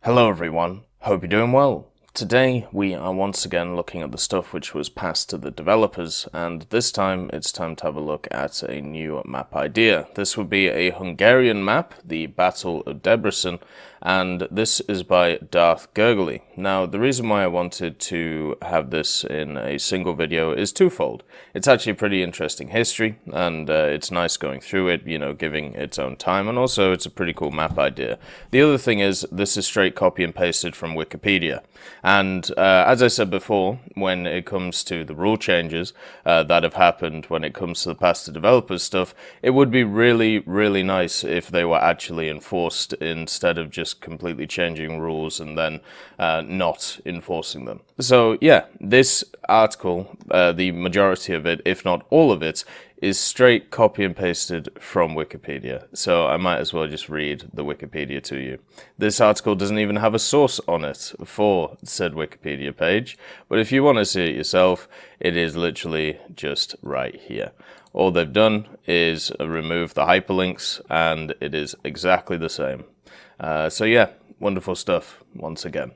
Hello everyone, hope you're doing well. Today we are once again looking at the stuff which was passed to the developers, and this time it's time to have a look at a new map idea. This would be a Hungarian map, the Battle of Debrecen, and this is by Darth Gurgly. Now the reason why I wanted to have this in a single video is twofold. It's actually a pretty interesting history, and it's nice going through it, you know, giving its own time, and also it's a pretty cool map idea. The other thing is, this is straight copy and pasted from Wikipedia. And as I said before, when it comes to the rule changes that have happened when it comes to the past to developers stuff, it would be really nice if they were actually enforced instead of just completely changing rules and then not enforcing them. So yeah, this article, the majority of it, if not all of it, is straight copy and pasted from Wikipedia, so I might as well just read the Wikipedia to you. This article doesn't even have a source on it for said Wikipedia page, but if you want to see it yourself, it is literally just right here. All they've done is remove the hyperlinks, and it is exactly the same. So yeah, wonderful stuff once again.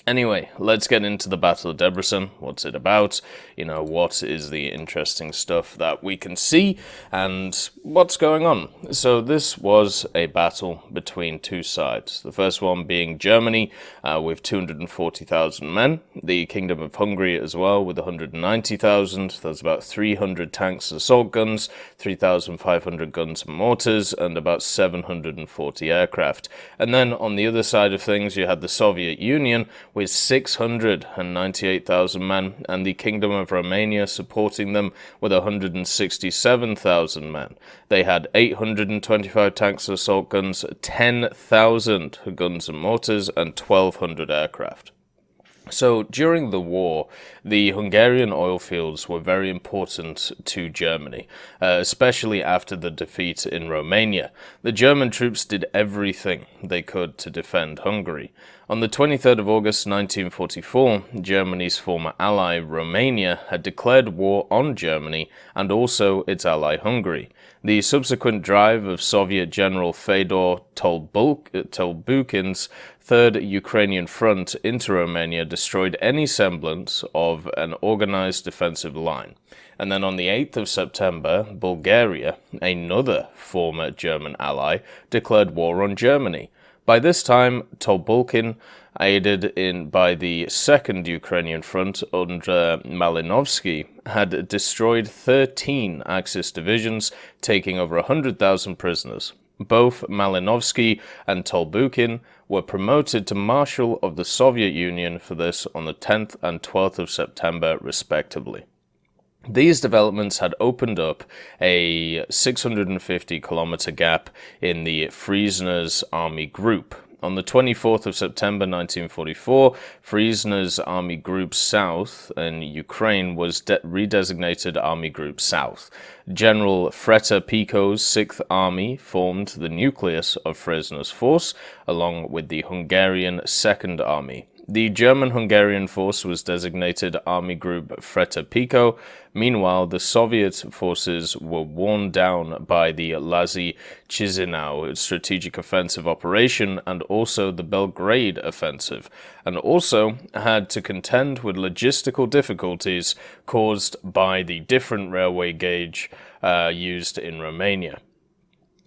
Anyway, let's get into the Battle of Debrecen. What's it about? You know, what is the interesting stuff that we can see, and what's going on? So this was a battle between two sides. The first one being Germany with 240,000 men, the Kingdom of Hungary as well with 190,000. That's about 300 tanks and assault guns, 3,500 guns and mortars, and about 740 aircraft. And then on the other side of things, you had the Soviet Union with 698,000 men, and the Kingdom of Romania supporting them with 167,000 men. They had 825 tanks and assault guns, 10,000 guns and mortars, and 1,200 aircraft. So during the war, the Hungarian oil fields were very important to Germany, especially after the defeat in Romania. The German troops did everything they could to defend Hungary. On the 23rd of August 1944, Germany's former ally Romania had declared war on Germany and also its ally Hungary. The subsequent drive of Soviet General Fedor Tolbukin's Third Ukrainian Front into Romania destroyed any semblance of an organized defensive line. And then on the 8th of September, Bulgaria, another former German ally, declared war on Germany. By this time, Tolbukin, aided by the Second Ukrainian Front under Malinovsky, had destroyed 13 Axis divisions, taking over 100,000 prisoners. Both Malinovsky and Tolbukin were promoted to Marshal of the Soviet Union for this on the 10th and 12th of September, respectively. These developments had opened up a 650-kilometer gap in the Friesner's Army Group. On the 24th of September 1944, Friesner's Army Group South in Ukraine was redesignated Army Group South. General Freta Pico's 6th Army formed the nucleus of Friesner's force, along with the Hungarian 2nd Army. The German-Hungarian force was designated Army Group Freta Pico. Meanwhile, the Soviet forces were worn down by the Lazy Chisinau strategic offensive operation and also the Belgrade offensive, and also had to contend with logistical difficulties caused by the different railway gauge used in Romania.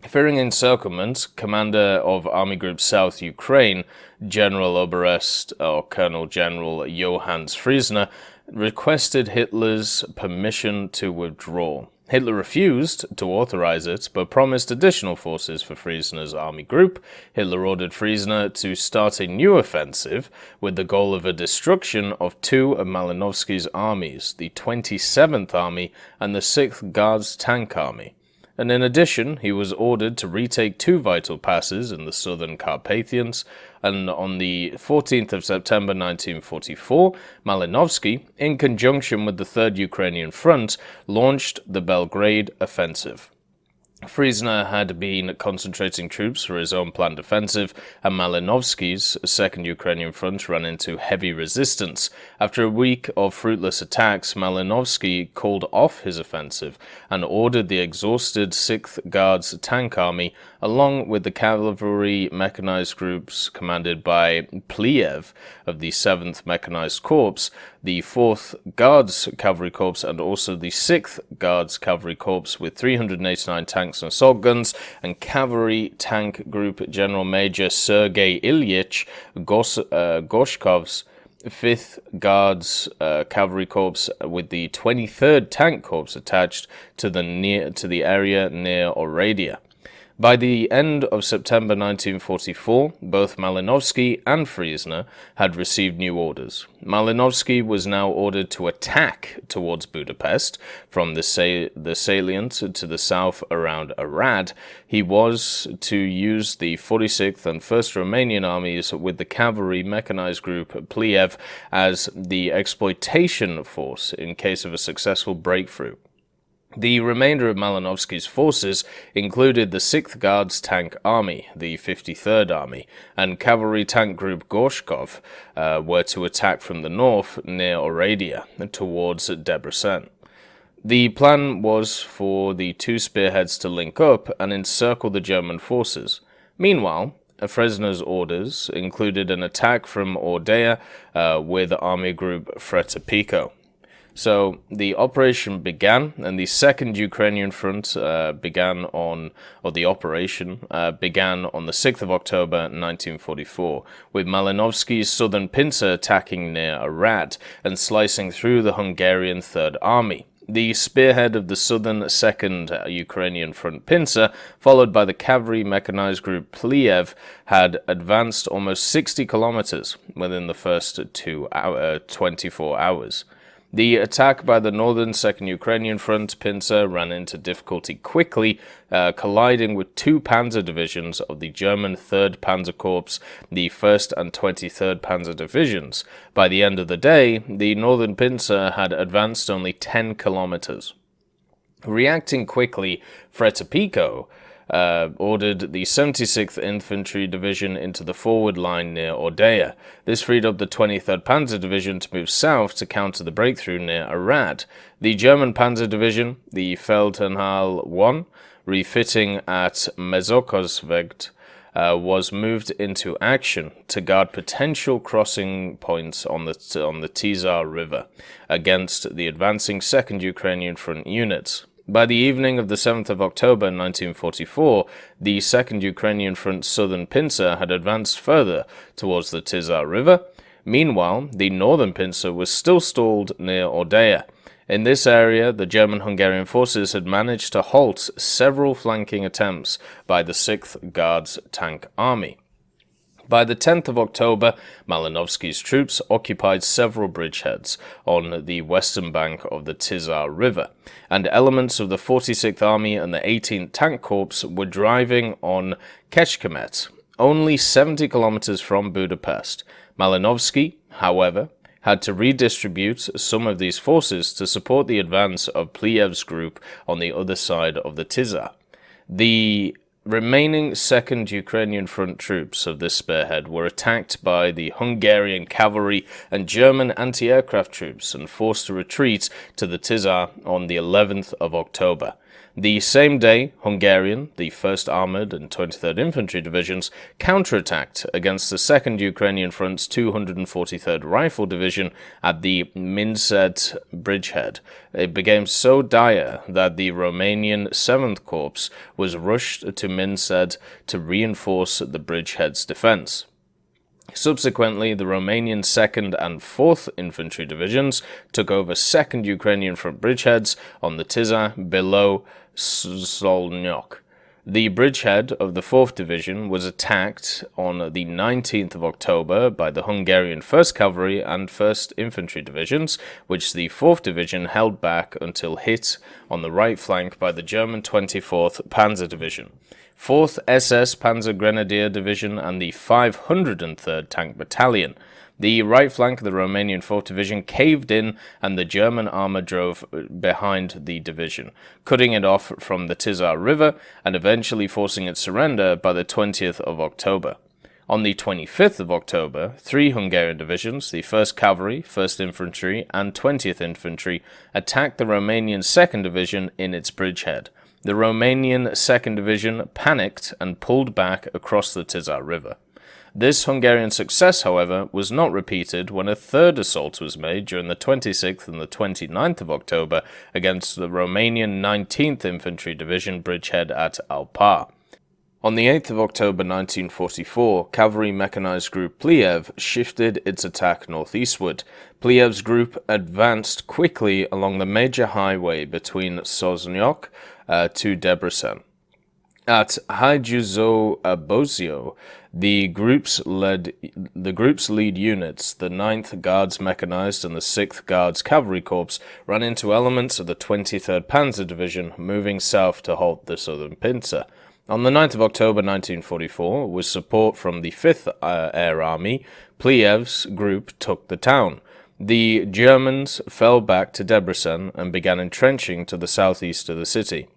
Fearing encirclement, commander of Army Group South Ukraine, General Oberst or Colonel General Johannes Friesner, requested Hitler's permission to withdraw. Hitler refused to authorize it, but promised additional forces for Friesner's army group. Hitler ordered Friesner to start a new offensive with the goal of a destruction of two of Malinovsky's armies, the 27th Army and the 6th Guards Tank Army. And in addition, he was ordered to retake two vital passes in the southern Carpathians, and on the 14th of September 1944, Malinovsky, in conjunction with the Third Ukrainian Front, launched the Belgrade Offensive. Friesner had been concentrating troops for his own planned offensive, and Malinovsky's 2nd Ukrainian Front ran into heavy resistance. After a week of fruitless attacks, Malinovsky called off his offensive and ordered the exhausted 6th Guards Tank Army, along with the cavalry mechanized groups commanded by Pliev of the 7th Mechanized Corps, the 4th Guards Cavalry Corps, and also the 6th Guards Cavalry Corps with 389 tanks and assault guns, and Cavalry Tank Group General Major Sergei Ilyich Gorshkov's 5th Guards Cavalry Corps with the 23rd Tank Corps attached to the area near Oradia. By the end of September 1944, both Malinovsky and Friesner had received new orders. Malinovsky was now ordered to attack towards Budapest from the salient to the south around Arad. He was to use the 46th and 1st Romanian armies with the cavalry mechanized group Pliev as the exploitation force in case of a successful breakthrough. The remainder of Malinovsky's forces included the 6th Guards Tank Army, the 53rd Army, and Cavalry Tank Group Gorshkov were to attack from the north near Oradia towards Debrecen. The plan was for the two spearheads to link up and encircle the German forces. Meanwhile, Friesner's orders included an attack from Ordea with Army Group Fretapico. So the operation began, and the 2nd Ukrainian Front began on the 6th of October 1944, with Malinovsky's southern pincer attacking near Arad and slicing through the Hungarian Third Army. The spearhead of the southern 2nd Ukrainian Front pincer, followed by the cavalry mechanized group Pliev, had advanced almost 60 kilometers within the first 24 hours. The attack by the northern 2nd Ukrainian Front pincer ran into difficulty quickly, colliding with two panzer divisions of the German 3rd Panzer Corps, the 1st and 23rd Panzer Divisions. By the end of the day, the northern pincer had advanced only 10 kilometers. Reacting quickly, Fretapico ordered the 76th Infantry Division into the forward line near Ordea. This freed up the 23rd Panzer Division to move south to counter the breakthrough near Arad. The German Panzer Division, the Feldherrn 1, refitting at Mezokosvegt, was moved into action to guard potential crossing points on the Tizar River against the advancing 2nd Ukrainian Front units. By the evening of the 7th of October 1944, the 2nd Ukrainian Front southern pincer had advanced further towards the Tizar River. Meanwhile, the northern pincer was still stalled near Ordea. In this area, the German-Hungarian forces had managed to halt several flanking attempts by the 6th Guards Tank Army. By the 10th of October, Malinovsky's troops occupied several bridgeheads on the western bank of the Tizar River, and elements of the 46th Army and the 18th Tank Corps were driving on Kecskemét, only 70 kilometers from Budapest. Malinovsky, however, had to redistribute some of these forces to support the advance of Pliev's group on the other side of the Tizar. The remaining 2nd Ukrainian Front troops of this spearhead were attacked by the Hungarian cavalry and German anti-aircraft troops and forced to retreat to the Tizar on the 11th of October. The same day, Hungarian, the 1st Armoured and 23rd Infantry Divisions, counterattacked against the 2nd Ukrainian Front's 243rd Rifle Division at the Minset bridgehead. It became so dire that the Romanian 7th Corps was rushed to Minset to reinforce the bridgehead's defense. Subsequently, the Romanian 2nd and 4th Infantry Divisions took over 2nd Ukrainian Front bridgeheads on the Tizar below Szolnok. The bridgehead of the 4th Division was attacked on the 19th of October by the Hungarian 1st Cavalry and 1st Infantry Divisions, which the 4th Division held back until hit on the right flank by the German 24th Panzer Division. 4th SS Panzer Grenadier Division and the 503rd Tank Battalion The right flank of the Romanian 4th Division caved in and the German armour drove behind the division, cutting it off from the Tisza River and eventually forcing its surrender by the 20th of October. On the 25th of October, 3 Hungarian divisions, the 1st Cavalry, 1st Infantry, and 20th Infantry, attacked the Romanian 2nd Division in its bridgehead. The Romanian 2nd Division panicked and pulled back across the Tisza River. This Hungarian success, however, was not repeated when a 3rd assault was made during the 26th and the 29th of October against the Romanian 19th Infantry Division bridgehead at Alpa. On the 8th of October 1944, Cavalry Mechanized Group Pliev shifted its attack northeastward. Pliev's group advanced quickly along the major highway between Sosnyok to Debrecen. At Hajdú-Bozsó, the group's lead units, the 9th Guards Mechanized and the 6th Guards Cavalry Corps, ran into elements of the 23rd Panzer Division, moving south to halt the southern pincer. On the 9th of October 1944, with support from the 5th Air Army, Pliev's group took the town. The Germans fell back to Debrecen and began entrenching to the southeast of the city.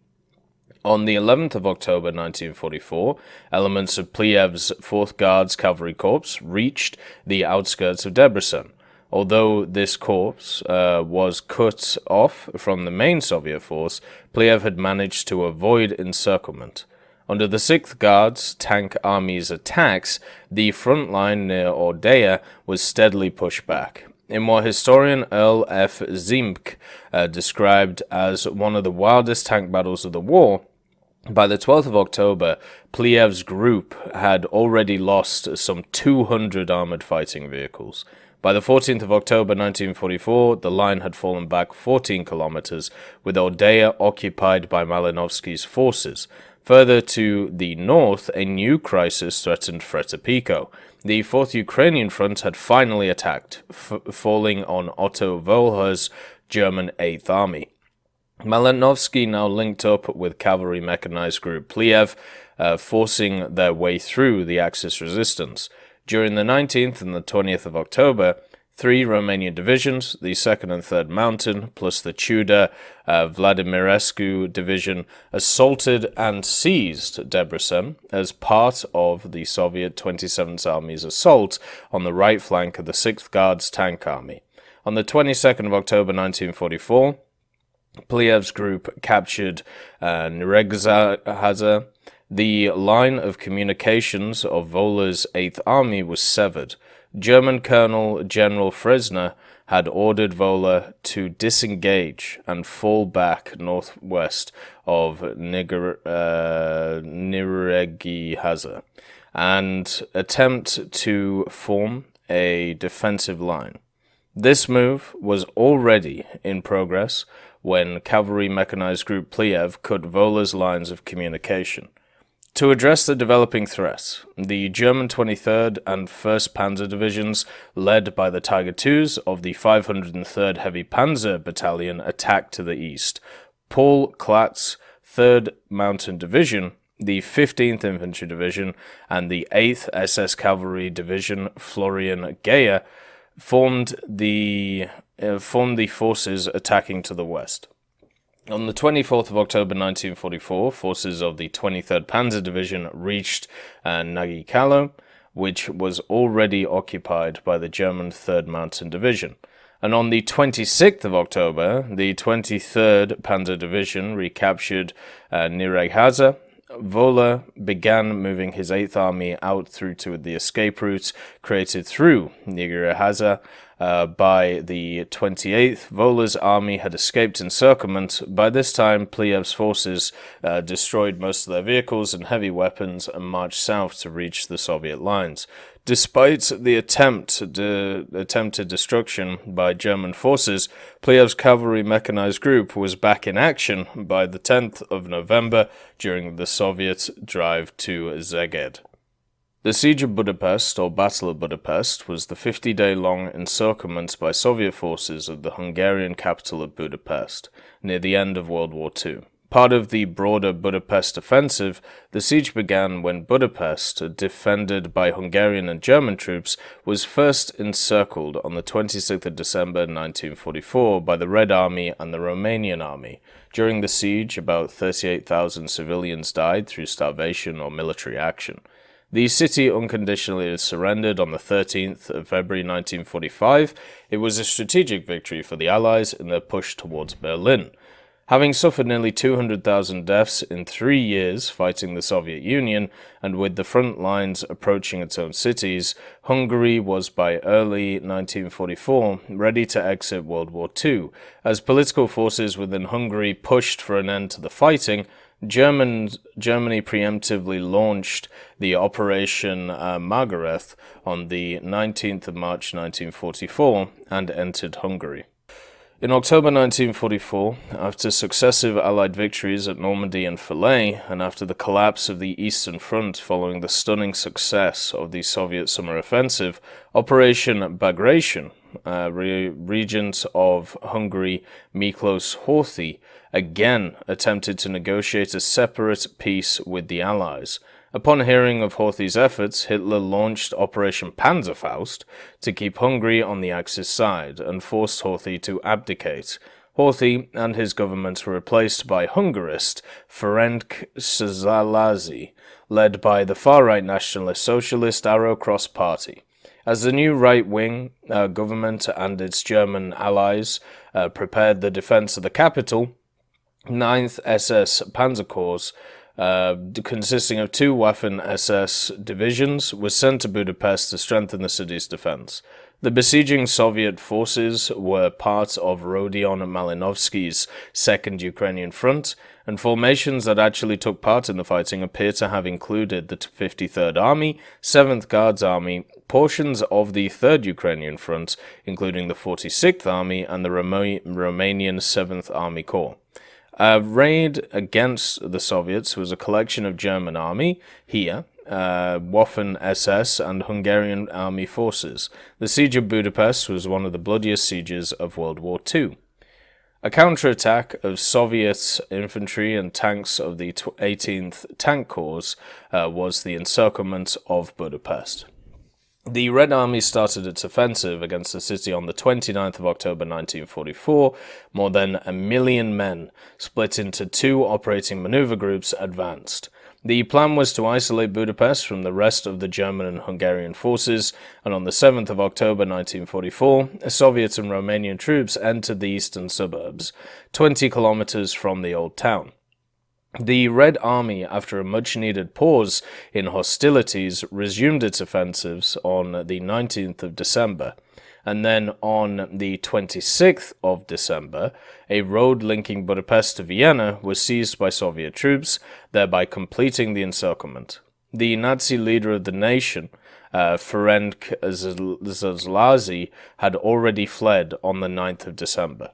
On the 11th of October 1944, elements of Pliev's 4th Guards Cavalry Corps reached the outskirts of Debrecen. Although this corps was cut off from the main Soviet force, Pliev had managed to avoid encirclement. Under the 6th Guards Tank Army's attacks, the front line near Oradea was steadily pushed back. In what historian Earl F. Ziemke described as one of the wildest tank battles of the war, by the 12th of October, Pliev's group had already lost some 200 armoured fighting vehicles. By the 14th of October 1944, the line had fallen back 14 kilometers, with Oradea occupied by Malinovsky's forces. Further to the north, a new crisis threatened Fretapico. The 4th Ukrainian Front had finally attacked, falling on Otto Wohlher's German 8th Army. Malinovsky now linked up with Cavalry Mechanized Group Pliev, forcing their way through the Axis resistance. During the 19th and the 20th of October, 3 Romanian divisions, the 2nd and 3rd Mountain, plus the Tudor Vladimirescu Division, assaulted and seized Debrecen as part of the Soviet 27th Army's assault on the right flank of the 6th Guards Tank Army. On the 22nd of October 1944, Pliev's group captured Nyíregyháza. The line of communications of Wohler's 8th Army was severed. German Colonel General Fresner had ordered Wohler to disengage and fall back northwest of Nyíregyháza and attempt to form a defensive line. This move was already in progress when Cavalry Mechanized Group Pliev cut Wohler's lines of communication. To address the developing threats, the German 23rd and 1st Panzer Divisions, led by the Tiger IIs of the 503rd Heavy Panzer Battalion, attacked to the east. Paul Klatt's 3rd Mountain Division, the 15th Infantry Division, and the 8th SS Cavalry Division, Florian Geyer, formed the forces attacking to the west. On the 24th of October 1944, forces of the 23rd Panzer Division reached Nagykálló, which was already occupied by the German 3rd Mountain Division. And on the 26th of October, the 23rd Panzer Division recaptured Nyíregyháza. Wohler began moving his 8th Army out through to the escape routes created through Nyíregyháza. By the 28th, Wohler's army had escaped encirclement. By this time, Pliev's forces destroyed most of their vehicles and heavy weapons and marched south to reach the Soviet lines. Despite the attempted destruction by German forces, Pliev's Cavalry Mechanized Group was back in action by the 10th of November during the Soviet drive to Szeged. The Siege of Budapest, or Battle of Budapest, was the 50-day-long encirclement by Soviet forces of the Hungarian capital of Budapest, near the end of World War II. Part of the broader Budapest offensive, the siege began when Budapest, defended by Hungarian and German troops, was first encircled on the 26th of December 1944 by the Red Army and the Romanian Army. During the siege, about 38,000 civilians died through starvation or military action. The city unconditionally surrendered on the 13th of February 1945. It was a strategic victory for the Allies in their push towards Berlin. Having suffered nearly 200,000 deaths in 3 years fighting the Soviet Union, and with the front lines approaching its own cities, Hungary was by early 1944 ready to exit World War II. As political forces within Hungary pushed for an end to the fighting, Germany preemptively launched the Operation Margaret on the 19th of March 1944 and entered Hungary. In October 1944, after successive Allied victories at Normandy and Falaise, and after the collapse of the Eastern Front following the stunning success of the Soviet summer offensive, Operation Bagration, regent of Hungary Miklos Horthy, again attempted to negotiate a separate peace with the Allies. Upon hearing of Horthy's efforts, Hitler launched Operation Panzerfaust to keep Hungary on the Axis side and forced Horthy to abdicate. Horthy and his government were replaced by Hungarist Ferenc Szalasi, led by the far-right nationalist socialist Arrow Cross Party. As the new right-wing government and its German allies prepared the defense of the capital, 9th SS Panzer Corps, consisting of 2 Waffen-SS divisions, was sent to Budapest to strengthen the city's defense. The besieging Soviet forces were part of Rodion Malinovsky's Second Ukrainian Front, and formations that actually took part in the fighting appear to have included the 53rd Army, 7th Guards Army, portions of the 3rd Ukrainian Front, including the 46th Army and the Romanian 7th Army Corps. A raid against the Soviets was a collection of German army, here, Waffen-SS and Hungarian army forces. The siege of Budapest was one of the bloodiest sieges of World War II. A counterattack of Soviet infantry and tanks of the 18th Tank Corps was the Encirclement of Budapest. The Red Army started its offensive against the city on the 29th of October 1944. More than 1 million men, split into 2 operating maneuver groups, advanced. The plan was to isolate Budapest from the rest of the German and Hungarian forces, and on the 7th of October 1944, Soviet and Romanian troops entered the eastern suburbs, 20 kilometers from the old town. The Red Army, after a much-needed pause in hostilities, resumed its offensives on the 19th of December, and then on the 26th of December, a road linking Budapest to Vienna was seized by Soviet troops, thereby completing the encirclement. The Nazi leader of the nation, Ferenc Szalasi, had already fled on the 9th of December.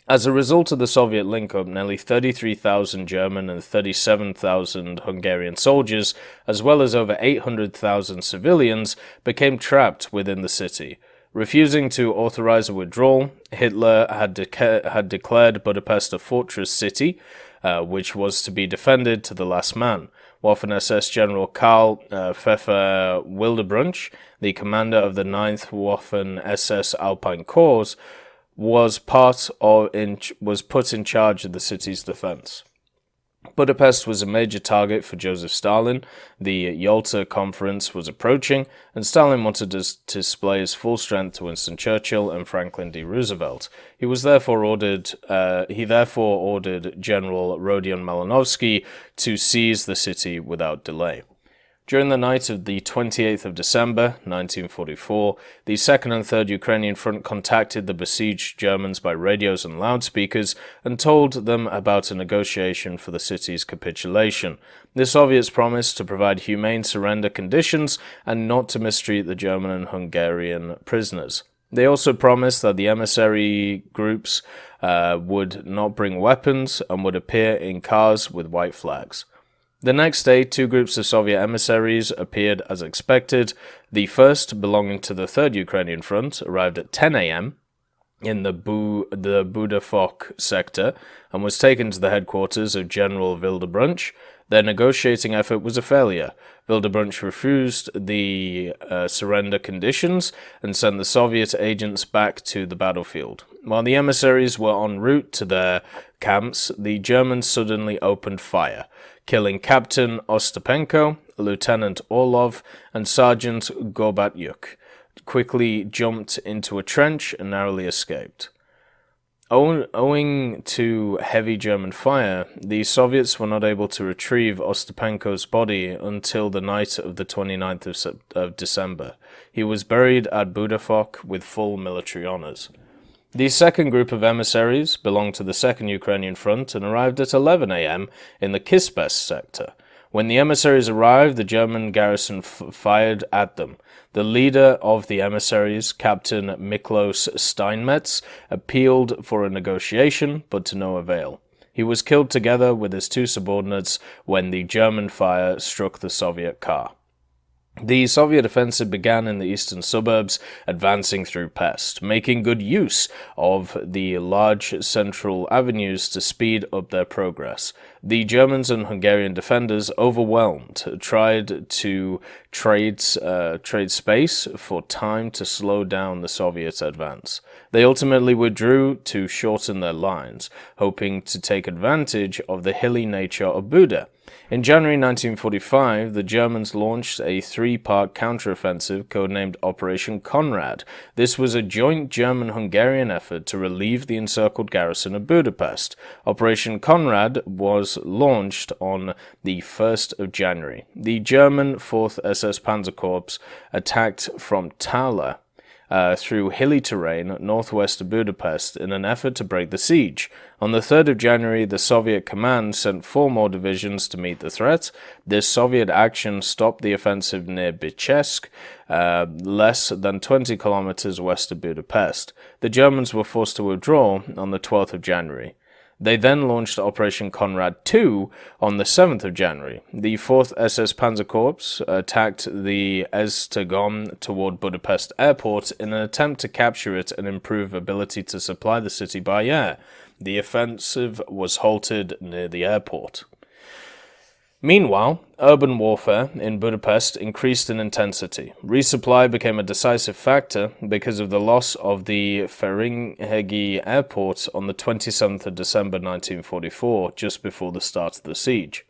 As a result of the Soviet link-up, nearly 33,000 German and 37,000 Hungarian soldiers, as well as over 800,000 civilians, became trapped within the city. Refusing to authorize a withdrawal, Hitler had declared Budapest a fortress city, which was to be defended to the last man. Waffen-SS General Karl Pfeffer Wilderbruch, the commander of the 9th Waffen-SS Alpine Corps, was put in charge of the city's defense. Budapest was a major target for Joseph Stalin. The Yalta Conference was approaching, and Stalin wanted to display his full strength to Winston Churchill and Franklin D. Roosevelt. He therefore ordered General Rodion Malinovsky to seize the city without delay. During the night of the 28th of December, 1944, the 2nd and 3rd Ukrainian Front contacted the besieged Germans by radios and loudspeakers and told them about a negotiation for the city's capitulation. The Soviets promised to provide humane surrender conditions and not to mistreat the German and Hungarian prisoners. They also promised that the emissary groups would not bring weapons and would appear in cars with white flags. The next day, 2 groups of Soviet emissaries appeared as expected. The first, belonging to the 3rd Ukrainian Front, arrived at 10 a.m., in the Budapest sector and was taken to the headquarters of General Wildebranch. Their negotiating effort was a failure. Wildebranch refused the surrender conditions and sent the Soviet agents back to the battlefield. While the emissaries were en route to their camps, the Germans suddenly opened fire, killing Captain Ostapenko, Lieutenant Orlov, and Sergeant Gorbatyuk. Quickly jumped into a trench and narrowly escaped. Owing to heavy German fire, the Soviets were not able to retrieve Ostapenko's body until the night of the 29th of December. He was buried at Budapest with full military honors. The second group of emissaries belonged to the Second Ukrainian Front and arrived at 11 a.m. in the Kispest sector. When the emissaries arrived, the German garrison fired at them. The leader of the emissaries, Captain Miklos Steinmetz, appealed for a negotiation, but to no avail. He was killed together with his two subordinates when the German fire struck the Soviet car. The Soviet offensive began in the eastern suburbs, advancing through Pest, making good use of the large central avenues to speed up their progress. The Germans and Hungarian defenders, overwhelmed, tried to trade space for time to slow down the Soviet advance. They ultimately withdrew to shorten their lines, hoping to take advantage of the hilly nature of Buda. In January 1945, the Germans launched a three-part counteroffensive codenamed Operation Conrad. This was a joint German-Hungarian effort to relieve the encircled garrison of Budapest. Operation Conrad was launched on the 1st of January. The German 4th SS Panzer Corps attacked from Tala through hilly terrain northwest of Budapest in an effort to break the siege. On the 3rd of January, the Soviet command sent 4 more divisions to meet the threat. This Soviet action stopped the offensive near Bichesk, less than 20 kilometers west of Budapest. The Germans were forced to withdraw on the 12th of January. They then launched Operation Conrad II on the 7th of January. The 4th SS Panzer Corps attacked the Esztergom toward Budapest airport in an attempt to capture it and improve ability to supply the city by air. The offensive was halted near the airport. Meanwhile, urban warfare in Budapest increased in intensity. Resupply became a decisive factor because of the loss of the Ferihegyi airport on the 27th of December 1944, just before the start of the siege.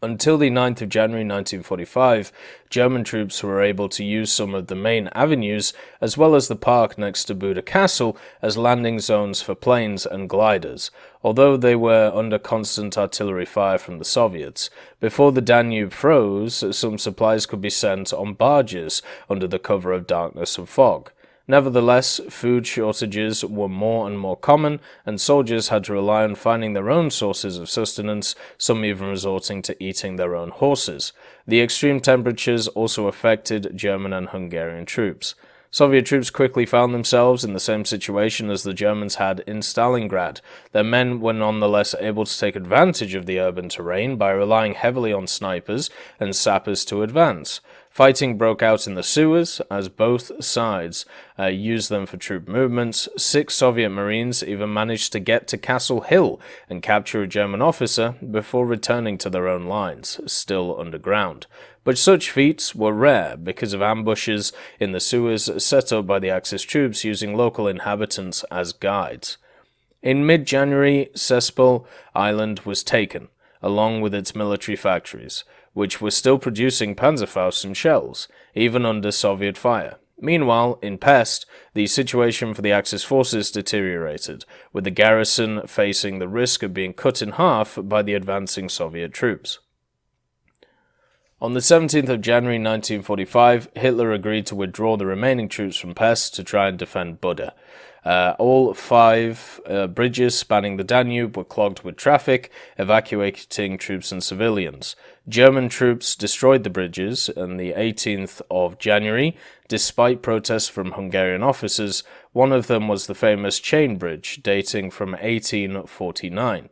Until the 9th of January 1945, German troops were able to use some of the main avenues, as well as the park next to Buda Castle, as landing zones for planes and gliders, although they were under constant artillery fire from the Soviets. Before the Danube froze, some supplies could be sent on barges under the cover of darkness and fog. Nevertheless, food shortages were more and more common, and soldiers had to rely on finding their own sources of sustenance, some even resorting to eating their own horses. The extreme temperatures also affected German and Hungarian troops. Soviet troops quickly found themselves in the same situation as the Germans had in Stalingrad. Their men were nonetheless able to take advantage of the urban terrain by relying heavily on snipers and sappers to advance. Fighting broke out in the sewers, as both sides used them for troop movements. 6 Soviet Marines even managed to get to Castle Hill and capture a German officer before returning to their own lines, still underground. But such feats were rare because of ambushes in the sewers set up by the Axis troops using local inhabitants as guides. In mid-January, Sespel Island was taken, along with its military factories, which were still producing Panzerfausts and shells, even under Soviet fire. Meanwhile, in Pest, the situation for the Axis forces deteriorated, with the garrison facing the risk of being cut in half by the advancing Soviet troops. On the 17th of January 1945, Hitler agreed to withdraw the remaining troops from Pest to try and defend Buda. All 5 bridges spanning the Danube were clogged with traffic, evacuating troops and civilians. German troops destroyed the bridges on the 18th of January, despite protests from Hungarian officers. One of them was the famous Chain Bridge, dating from 1849.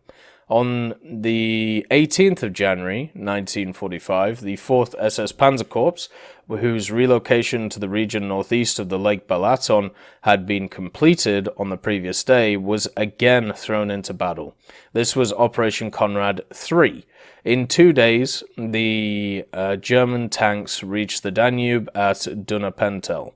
On the 18th of January 1945, the 4th SS Panzer Corps whose relocation to the region northeast of the Lake Balaton had been completed on the previous day, was again thrown into battle. This was Operation Conrad III. In 2 days, the German tanks reached the Danube at Dunapentel,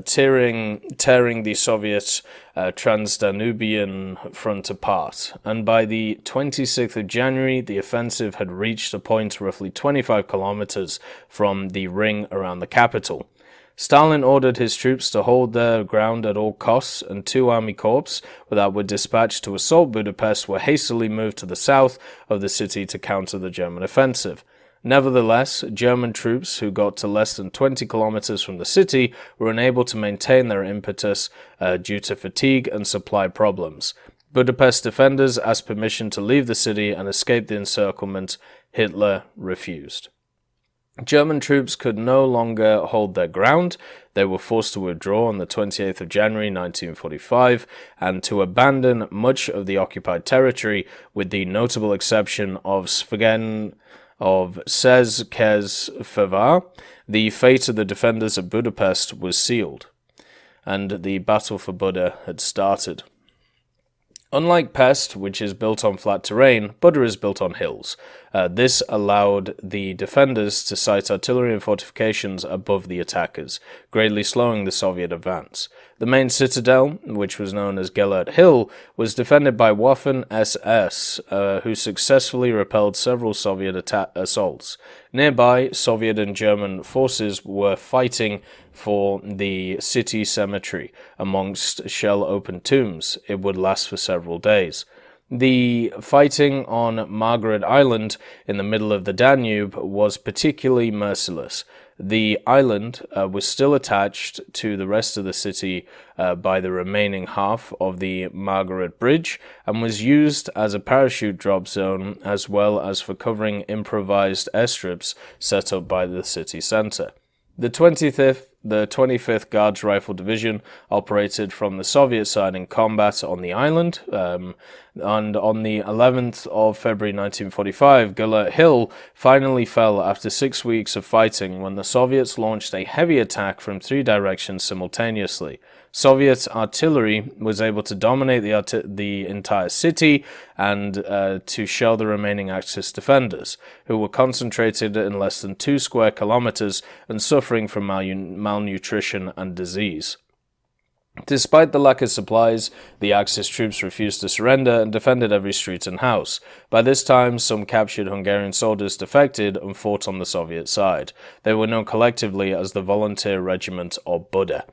tearing the Soviet Transdanubian front apart, and by the 26th of January, the offensive had reached a point roughly 25 kilometers from the ring around the capital. Stalin ordered his troops to hold their ground at all costs, and 2 army corps that were dispatched to assault Budapest were hastily moved to the south of the city to counter the German offensive. Nevertheless, German troops who got to less than 20 kilometers from the city were unable to maintain their impetus due to fatigue and supply problems. Budapest defenders asked permission to leave the city and escape the encirclement. Hitler refused. German troops could no longer hold their ground. They were forced to withdraw on the 28th of January 1945 and to abandon much of the occupied territory, with the notable exception of Szeged, of Székesfehérvár. The fate of the defenders of Budapest was sealed, and the battle for Buda had started. Unlike Pest, which is built on flat terrain, Buda is built on hills. This allowed the defenders to sight artillery and fortifications above the attackers, greatly slowing the Soviet advance. The main citadel, which was known as Gellert Hill, was defended by Waffen-SS, who successfully repelled several Soviet assaults. Nearby, Soviet and German forces were fighting for the city cemetery amongst shell-open tombs. It would last for several days. The fighting on Margaret Island in the middle of the Danube was particularly merciless. The island was still attached to the rest of the city by the remaining half of the Margaret Bridge and was used as a parachute drop zone as well as for covering improvised airstrips set up by the city centre. The 25th Guards Rifle Division operated from the Soviet side in combat on the island, and on the 11th of February 1945, Gellert Hill finally fell after 6 weeks of fighting when the Soviets launched a heavy attack from 3 directions simultaneously. Soviet artillery was able to dominate the entire city and to shell the remaining Axis defenders, who were concentrated in less than 2 square kilometers and suffering from malnutrition and disease. Despite the lack of supplies, the Axis troops refused to surrender and defended every street and house. By this time, some captured Hungarian soldiers defected and fought on the Soviet side. They were known collectively as the Volunteer Regiment or Buda.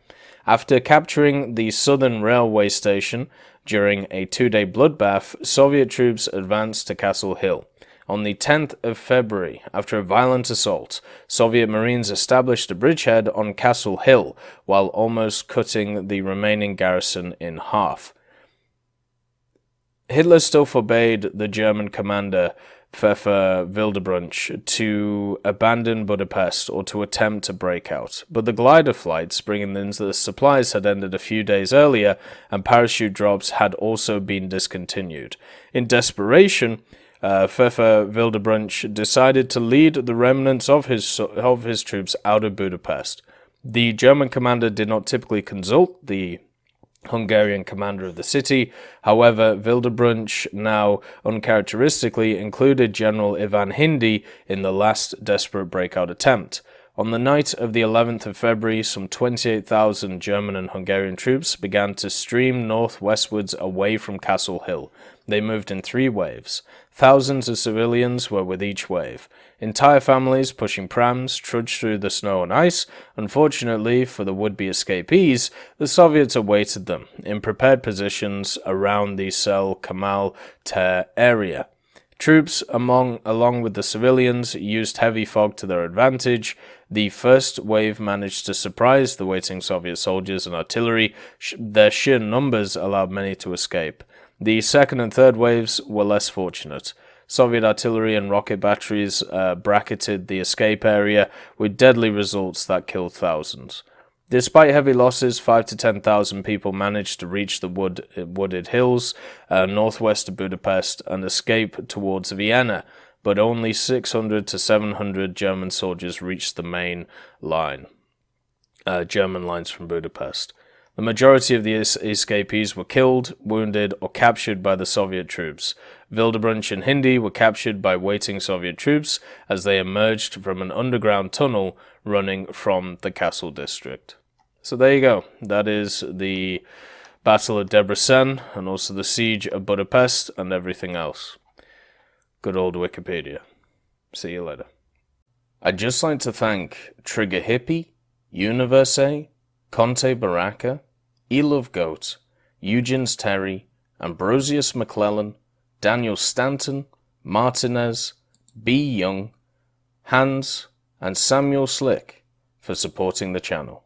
After capturing the southern railway station during a 2-day bloodbath, Soviet troops advanced to Castle Hill. On the 10th of February, after a violent assault, Soviet Marines established a bridgehead on Castle Hill while almost cutting the remaining garrison in half. Hitler still forbade the German commander Pfeffer Wildebranch to abandon Budapest or to attempt to break out, but the glider flights bringing in the supplies had ended a few days earlier, and parachute drops had also been discontinued. In desperation, Pfeffer Wildebranch decided to lead the remnants of his troops out of Budapest. The German commander did not typically consult the Hungarian commander of the city. However, Wildebranch now uncharacteristically included General Ivan Hindi in the last desperate breakout attempt. On the night of the 11th of February, some 28,000 German and Hungarian troops began to stream northwestwards away from Castle Hill. They moved in 3 waves. Thousands of civilians were with each wave. Entire families pushing prams trudged through the snow and ice. Unfortunately for the would-be escapees, the Soviets awaited them in prepared positions around the Sel-Kamal Ter area. Troops, along with the civilians, used heavy fog to their advantage. The first wave managed to surprise the waiting Soviet soldiers and artillery. Their sheer numbers allowed many to escape. The second and third waves were less fortunate. Soviet artillery and rocket batteries bracketed the escape area with deadly results that killed thousands. Despite heavy losses, 5,000 to 10,000 people managed to reach the wooded hills northwest of Budapest and escape towards Vienna. but only 600 to 700 German soldiers reached the main line, German lines from Budapest. The majority of the escapees were killed, wounded, or captured by the Soviet troops. Wildebranch and Hindi were captured by waiting Soviet troops as they emerged from an underground tunnel running from the castle district. So there you go. That is the Battle of Debrecen and also the Siege of Budapest and everything else. Good old Wikipedia. See you later. I'd just like to thank Trigger Hippie, Universe, Conte Baraka, Elove Goat, Eugens Terry, Ambrosius McClellan, Daniel Stanton, Martinez, B. Young, Hans, and Samuel Slick for supporting the channel.